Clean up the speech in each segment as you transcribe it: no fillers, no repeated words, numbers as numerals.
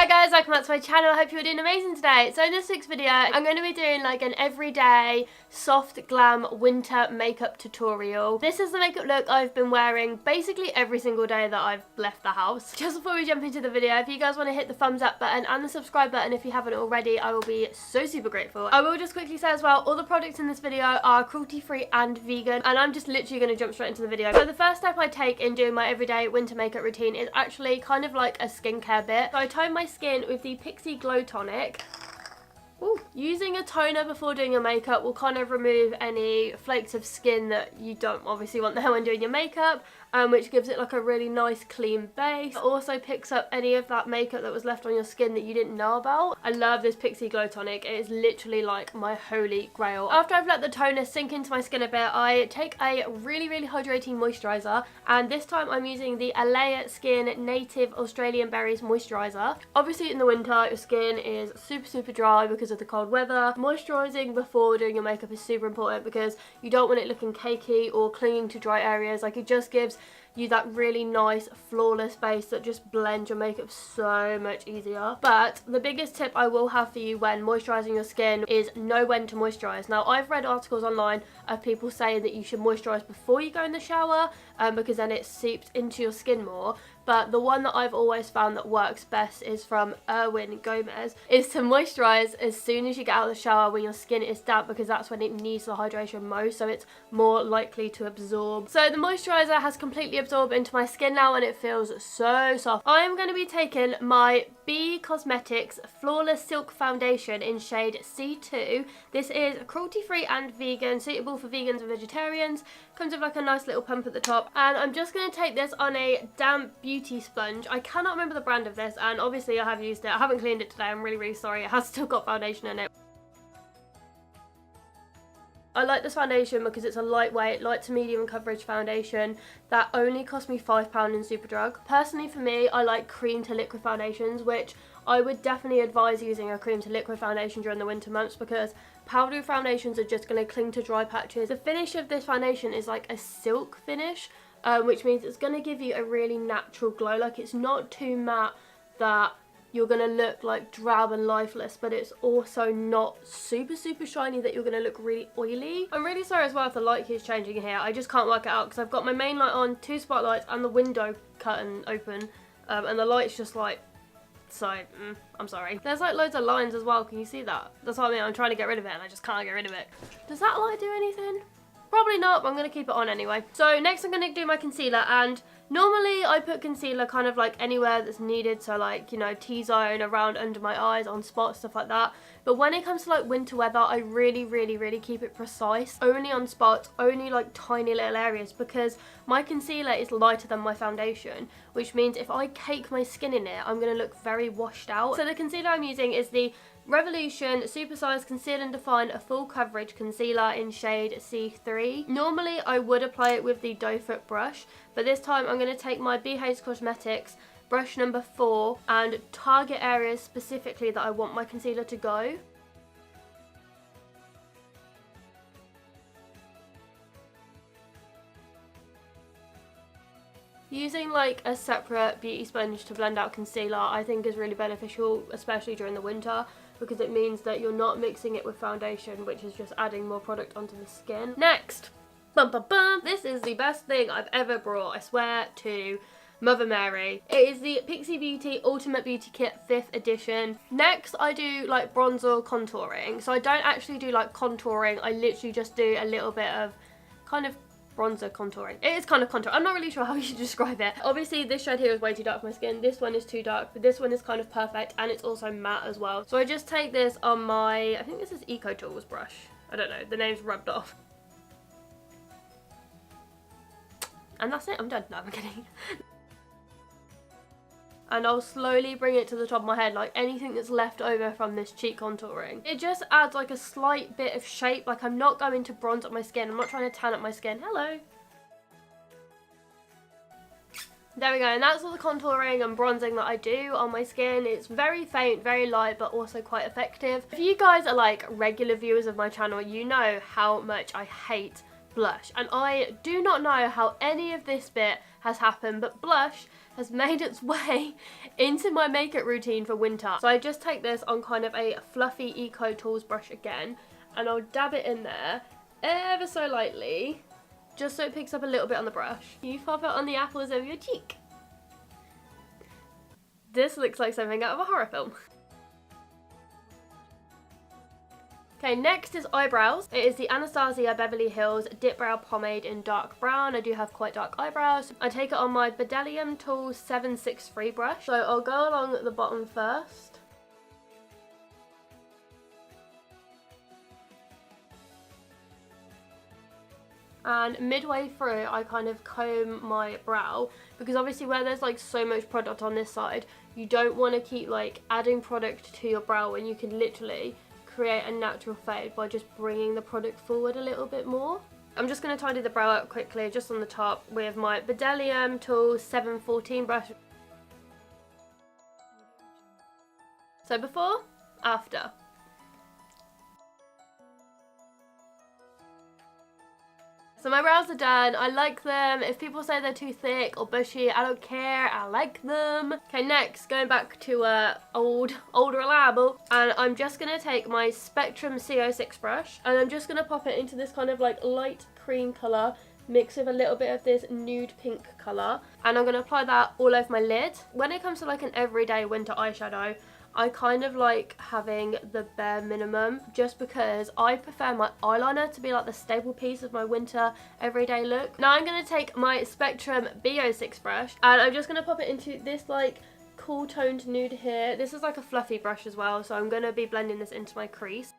Hi guys, welcome back to my channel. I hope you're doing amazing today. So in this week's video, I'm going to be doing like an everyday soft glam winter makeup tutorial. This is the makeup look I've been wearing basically every single day that I've left the house. Just before we jump into the video, if you guys want to hit the thumbs up button and the subscribe button if you haven't already, I will be so super grateful. I will just quickly say as well, all the products in this video are cruelty-free and vegan, and I'm just literally going to jump straight into the video. So the first step I take in doing my everyday winter makeup routine is actually kind of like a skincare bit. So I tone my skin with the Pixi Glow Tonic. Ooh. Using a toner before doing your makeup will kind of remove any flakes of skin that you don't obviously want there when doing your makeup, which gives it like a really nice clean base. It also picks up any of that makeup that was left on your skin that you didn't know about. I love this Pixi Glow Tonic. It is literally like my holy grail. After I've let the toner sink into my skin a bit, I take a really hydrating moisturiser, and this time I'm using the Alya SkinNative Australian Berries Moisturiser. Obviously in the winter your skin is super dry because of the cold weather. Moisturising before doing your makeup is super important because you don't want it looking cakey or clinging to dry areas. Like, it just gives you that really nice flawless base that just blends your makeup so much easier. But the biggest tip I will have for you when moisturising your skin is know when to moisturise. Now, I've read articles online of people saying that you should moisturise before you go in the shower because then it seeps into your skin more. But the one that I've always found that works best is from Erwin Gomez, is to moisturise as soon as you get out of the shower when your skin is damp, because that's when it needs the hydration most, so it's more likely to absorb. So the moisturiser has completely absorbed into my skin now and it feels so soft. I am going to be taking my B Cosmetics Flawless Silk Foundation in shade C2. This is cruelty-free and vegan, suitable for vegans and vegetarians. Comes with like a nice little pump at the top, and I'm just going to take this on a damp beauty sponge. I cannot remember the brand of this, and obviously I have used it. I haven't cleaned it today. I'm really sorry. It has still got foundation in it. I like this foundation because it's a lightweight, light to medium coverage foundation that only cost me £5 in Superdrug. Personally for me, I like cream to liquid foundations, which I would definitely advise using a cream to liquid foundation during the winter months because powdery foundations are just going to cling to dry patches. The finish of this foundation is like a silk finish, which means it's going to give you a really natural glow. Like, it's not too matte that you're going to look like drab and lifeless, but it's also not super shiny that you're going to look really oily. I'm really sorry as well if the light keeps changing here. I just can't work it out because I've got my main light on, 2 spotlights, and the window curtain open, and the light's just like, so I'm sorry. There's like loads of lines as well. Can you see that? That's what I mean. I'm trying to get rid of it and I just can't get rid of it. Does that light do anything? Probably not, but I'm going to keep it on anyway. So next I'm going to do my concealer, and normally I put concealer kind of like anywhere that's needed, so like, you know, T-zone, around under my eyes, on spots, stuff like that. But when it comes to like winter weather, I really keep it precise. Only on spots, only like tiny little areas, because my concealer is lighter than my foundation, which means if I cake my skin in it, I'm going to look very washed out. So the concealer I'm using is the Revolution Supersize Conceal and Define a Full Coverage Concealer in shade C3. Normally I would apply it with the doe foot brush, but this time I'm going to take my BH Cosmetics brush number 4 and target areas specifically that I want my concealer to go. Using like a separate beauty sponge to blend out concealer I think is really beneficial, especially during the winter, because it means that you're not mixing it with foundation, which is just adding more product onto the skin. Next, this is the best thing I've ever brought, I swear to Mother Mary. It is the Pixi Beauty Ultimate Beauty Kit 5th edition. Next I do like bronzer contouring. So I don't actually do like contouring, I literally just do a little bit of kind of bronzer contouring. It is kind of contour. I'm not really sure how you should describe it. Obviously this shade here is way too dark for my skin. This one is too dark, but this one is kind of perfect, and it's also matte as well. So I just take this on my, I think this is Eco Tools brush. I don't know, the name's rubbed off. And that's it, I'm done. No, I'm kidding. And I'll slowly bring it to the top of my head, like anything that's left over from this cheek contouring. It just adds like a slight bit of shape. Like, I'm not going to bronze up my skin. I'm not trying to tan up my skin. Hello. There we go, and that's all the contouring and bronzing that I do on my skin. It's very faint, very light, but also quite effective. If you guys are like regular viewers of my channel, you know how much I hate blush. And I do not know how any of this bit has happened, but blush has made its way into my makeup routine for winter. So I just take this on kind of a fluffy Eco Tools brush again, and I'll dab it in there ever so lightly, just so it picks up a little bit on the brush. You pop it on the apples of your cheek. This looks like something out of a horror film. Okay, next is eyebrows. It is the Anastasia Beverly Hills Dipbrow Pomade in dark brown. I do have quite dark eyebrows. I take it on my Beverly Tools 763 brush. So I'll go along the bottom first. And midway through, I kind of comb my brow, because obviously where there's like so much product on this side, you don't want to keep like adding product to your brow when you can literally create a natural fade by just bringing the product forward a little bit more. I'm just going to tidy the brow up quickly just on the top with my Beverly Tools 714 brush. So before, after. So my brows are done. I like them. If people say they're too thick or bushy, I don't care. I like them. Okay, next, going back to old reliable. And I'm just going to take my Spectrum C06 brush. And I'm just going to pop it into this kind of like light cream colour, mixed with a little bit of this nude pink colour. And I'm going to apply that all over my lid. When it comes to like an everyday winter eyeshadow, I kind of like having the bare minimum, just because I prefer my eyeliner to be like the staple piece of my winter everyday look. Now I'm going to take my Spectrum B06 brush, and I'm just going to pop it into this like cool toned nude here. This is like a fluffy brush as well, so I'm going to be blending this into my crease.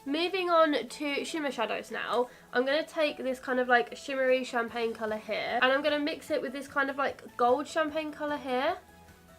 Moving on to shimmer shadows now, I'm going to take this kind of like shimmery champagne colour here, and I'm going to mix it with this kind of like gold champagne colour here,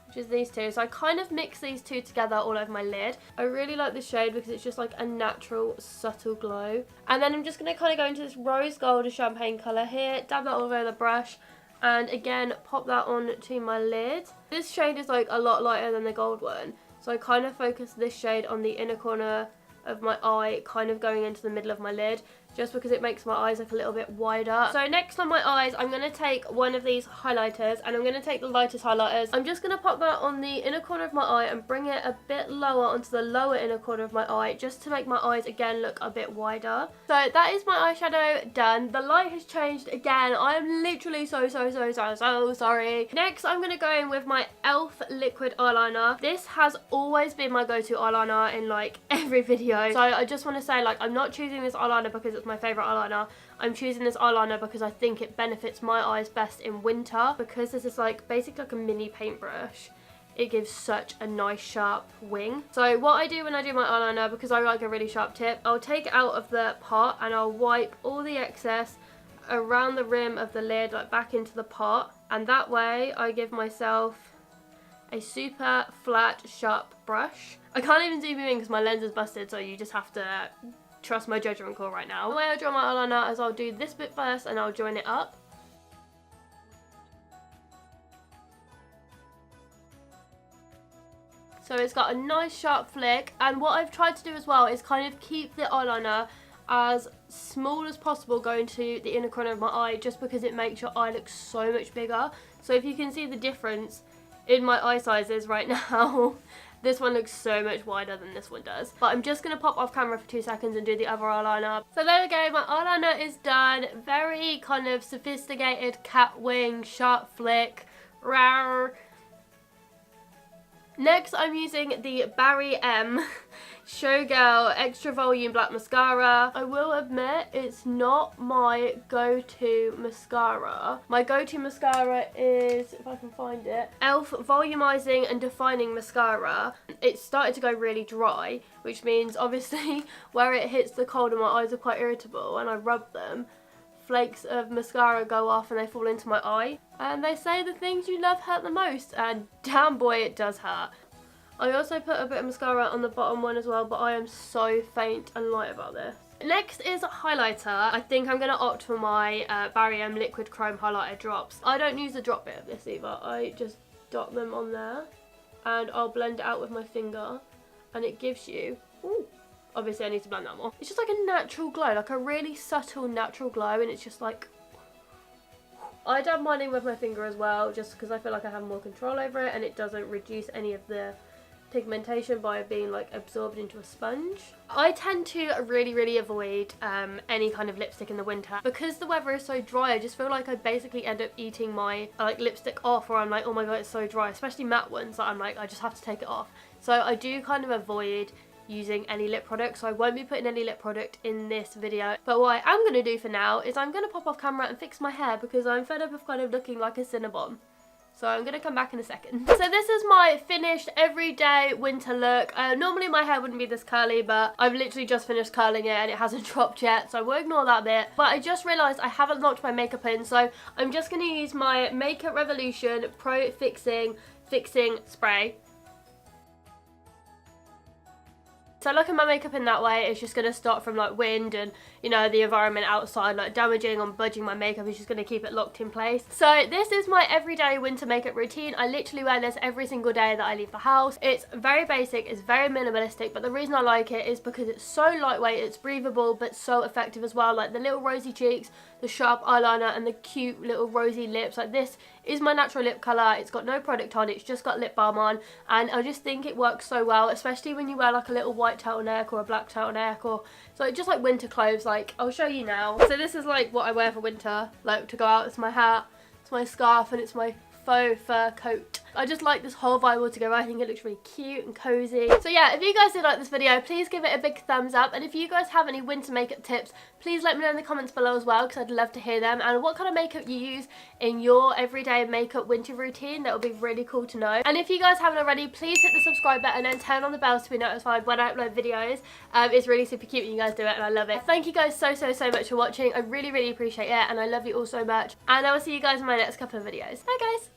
which is these two. So I kind of mix these two together all over my lid. I really like this shade because it's just like a natural subtle glow. And then I'm just going to kind of go into this rose gold champagne colour here, dab that all over the brush, and again pop that on to my lid. This shade is like a lot lighter than the gold one, so I kind of focus this shade on the inner corner of my eye, kind of going into the middle of my lid, just because it makes my eyes look a little bit wider. So next on my eyes, I'm going to take one of these highlighters, and I'm going to take the lightest highlighters. I'm just going to pop that on the inner corner of my eye and bring it a bit lower onto the lower inner corner of my eye, just to make my eyes again look a bit wider. So that is my eyeshadow done. The light has changed again. I am literally so sorry. Next, I'm going to go in with my e.l.f. liquid eyeliner. This has always been my go-to eyeliner in like every video. So I just want to say, like, I'm not choosing this eyeliner because it's my favourite eyeliner. I'm choosing this eyeliner because I think it benefits my eyes best in winter, because this is like basically like a mini paintbrush. It gives such a nice sharp wing. So what I do when I do my eyeliner, because I like a really sharp tip, I'll take it out of the pot and I'll wipe all the excess around the rim of the lid, like back into the pot, and that way I give myself a super flat sharp brush. I can't even zoom in because my lens is busted, so you just have to trust my judgment call right now. The way I draw my eyeliner is I'll do this bit first and I'll join it up. So it's got a nice sharp flick, and what I've tried to do as well is kind of keep the eyeliner as small as possible going to the inner corner of my eye, just because it makes your eye look so much bigger. So if you can see the difference in my eye sizes right now, this one looks so much wider than this one does. But I'm just going to pop off camera for 2 seconds and do the other eyeliner. So there we go, my eyeliner is done. Very kind of sophisticated cat wing, sharp flick. Rawr. Next, I'm using the Barry M Showgirl Extra Volume Black Mascara. I will admit, it's not my go-to mascara. My go-to mascara is, if I can find it, e.l.f. Volumizing and Defining Mascara. It started to go really dry, which means obviously where it hits the cold and my eyes are quite irritable and I rub them, flakes of mascara go off and they fall into my eye. And they say the things you love hurt the most, and damn boy it does hurt. I also put a bit of mascara on the bottom one as well, but I am so faint and light about this. Next is a highlighter. I think I'm going to opt for my Barry M Liquid Chrome Highlighter drops. I don't use the drop bit of this either. I just dot them on there and I'll blend it out with my finger, and it gives you, ooh, Obviously I need to blend that more. It's just like a natural glow, like a really subtle natural glow, and it's just like, I dab mine in with my finger as well, just because I feel like I have more control over it and it doesn't reduce any of the pigmentation by being like absorbed into a sponge. I tend to really avoid any kind of lipstick in the winter because the weather is so dry. I just feel like I basically end up eating my like lipstick off, or I'm like, oh my god, it's so dry, especially matte ones that I'm like, I just have to take it off. So I do kind of avoid using any lip product, so I won't be putting any lip product in this video. But what I am going to do for now is I'm going to pop off camera and fix my hair because I'm fed up of kind of looking like a Cinnabon. So I'm going to come back in a second. So this is my finished everyday winter look. Normally my hair wouldn't be this curly, but I've literally just finished curling it and it hasn't dropped yet, so I will ignore that bit. But I just realised I haven't locked my makeup in, so I'm just going to use my Makeup Revolution Pro Fixing Spray. So locking my makeup in that way is just going to stop from like wind and, you know, the environment outside like damaging or budging my makeup. Is just going to keep it locked in place. So this is my everyday winter makeup routine. I literally wear this every single day that I leave the house. It's very basic, it's very minimalistic, but the reason I like it is because it's so lightweight, it's breathable, but so effective as well. Like the little rosy cheeks, the sharp eyeliner and the cute little rosy lips. Like this is my natural lip colour. It's got no product on, it's just got lip balm on, and I just think it works so well, especially when you wear like a little white turtleneck or a black turtleneck, or so just like winter clothes. Like I'll show you now. So this is like what I wear for winter, like to go out. It's my hat, it's my scarf, and it's my faux fur coat. I just like this whole vibe altogether. I think it looks really cute and cozy. So yeah, if you guys did like this video, please give it a big thumbs up, and if you guys have any winter makeup tips, please let me know in the comments below as well, because I'd love to hear them, and what kind of makeup you use in your everyday makeup winter routine. That would be really cool to know. And if you guys haven't already, please hit the subscribe button and turn on the bells to be notified when I upload videos. It's really super cute when you guys do it, and I love it. Thank you guys so much for watching. I really appreciate it, and I love you all so much, and I will see you guys in my next couple of videos. Bye guys.